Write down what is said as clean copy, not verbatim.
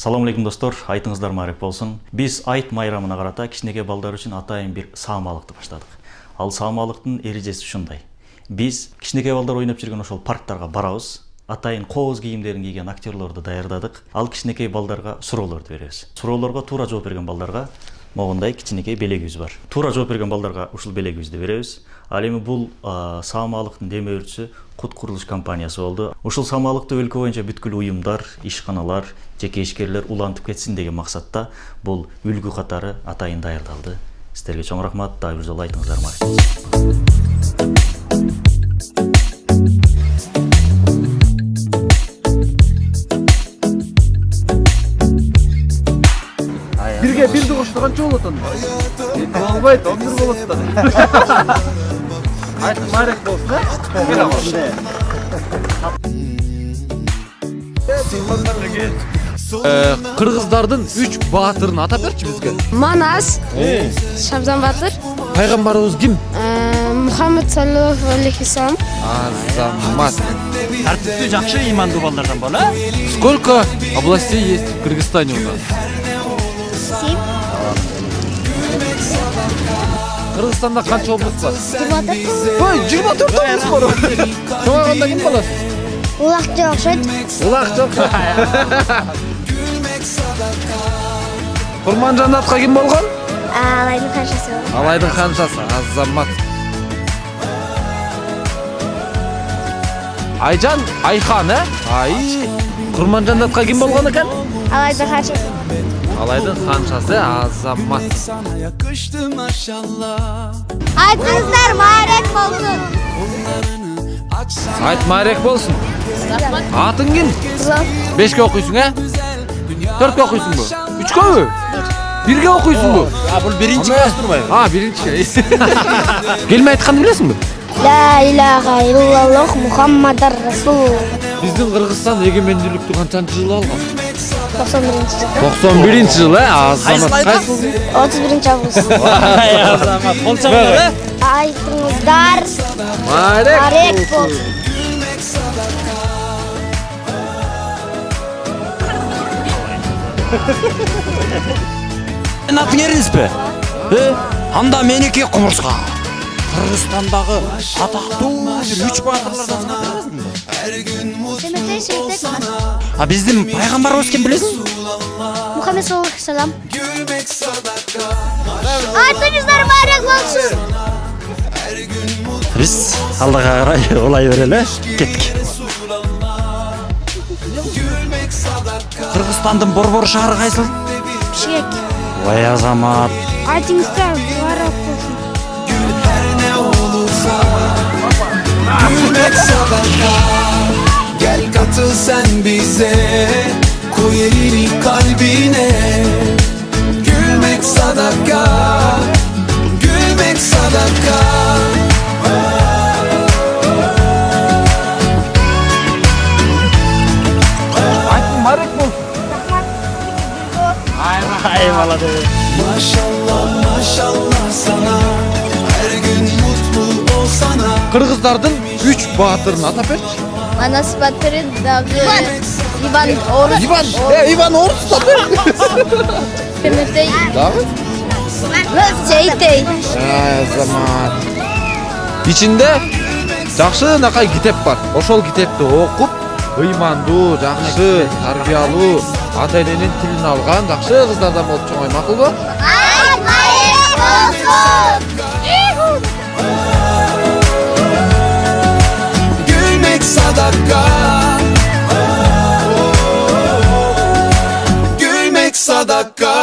Салам алейкум достор, айтыңыздар марек болсын. Біз айт майрамына карата кичинекей балдар үчүн атайын бир саамалыкты баштадык. Ал саамалыктын эрежеси ушундай. Биз кичинекей балдар ойноп жүргөн ошол парктарга барабыз. Атайын кооз кийимдерин кийген актерлорду даярдадык. Ал кичинекей балдарга суроолорду беребиз. Суроолорго туура жооп берген балдарга могундай кичинекей белегибиз бар. Туура жооп берген балдарга ушул белегибизди беребиз. Ал эми бул саамалыктын демөөрчүсү Кут курулуш компаниясы болду. Ушул саамалыкты өлкө боюнча бүткүл уюмдар, ишканалар, жеке ишкерлер улантып кетсин деген максатта бул үлгү катары атайын даярдалды. Сиздерге чоң рахмат. Дагы бир жолу айтыңыздар марек. Бирге бирди коштурганча болот анда. Болбойт, 11 болот да. Айт марек болсун, келе Кыргыздардын 3 баатырын атап берчи бизге. Манас, Шабзан батыр. Пайгамбарыбыз ким? Мухаммед саллаллаху алейхи салам. Азамат. Тартиптүү жакшы ыймандуу балдардан боло. Сколько областей есть в Кыргызстане у нас? 7. Кыргызстанда канча область бар? 24. Ой, 24 область бар. Чоңайганда ким болосуң? Улакчы окшойт. Улакчы. Курманжанатка ким болгон? Алайдын канчасы. Алайдын канчасы Азамат. Айжан, Айхан, Ай. Курманжанатка ким болгон экен? Алайдын канчасы. Алайдын канчасы Азамат. Айтыңыздар марек болсун. Айт марек болсун. Атың ким? 5ке окуйсуң, 4ке окуйсуңбу? 3көбү? 1ге окуйсуңбу? Бул биринчи класс турбайбы? Биринчи. Келме айтканды билесиңби? Ла илаха иллаллах Мухаммадар Расул. Биздин Кыргызстан эгемендүүлүктү канчанчы жылы алган? 91-жылы. 91 жылы, Азамат. Кайсы? 31 август. Азамат, колчоңор, Айтыңыздар Марек болсун. Атын бериңизби? Анда меники кумурска. Кыргызстандагы атактуу 3 баатырлардан атабыз. Биздин пайгамбарыбыз ким билесиң? Мухаммед саллаллаху алейхи салам. Айтыңыздар марек болсун. Биз алдыга карай олай берели, кеттик. Кыргызстандын борбор шаары кайсыл? Бишкек. Ой Азамат. Айтыңыздар марек болсун. Gel katıl sen bize, koy elini kalbine. Gülmek sadaka, gülmek sadaka. Айтың марек болсун. Ay молодец. Maşallah maşallah sana, her gün mutlu ol sana. Кыргыздардын 3 баатырын атап берчи. Манас батыры, Иван Орус. Иван Орус да бер. Темиртей. Дагы? Сейтей. Азамат. Ичинде жакшынакай китеп бар. Ошол китепти окуп, ыймандуу, жакшы, тарбиялуу, ата эненин тилин алган жакшы кыздардан болуп чоңой, макулбу? Айт марек болсун. Gülmek sadaka, gülmek sadaka.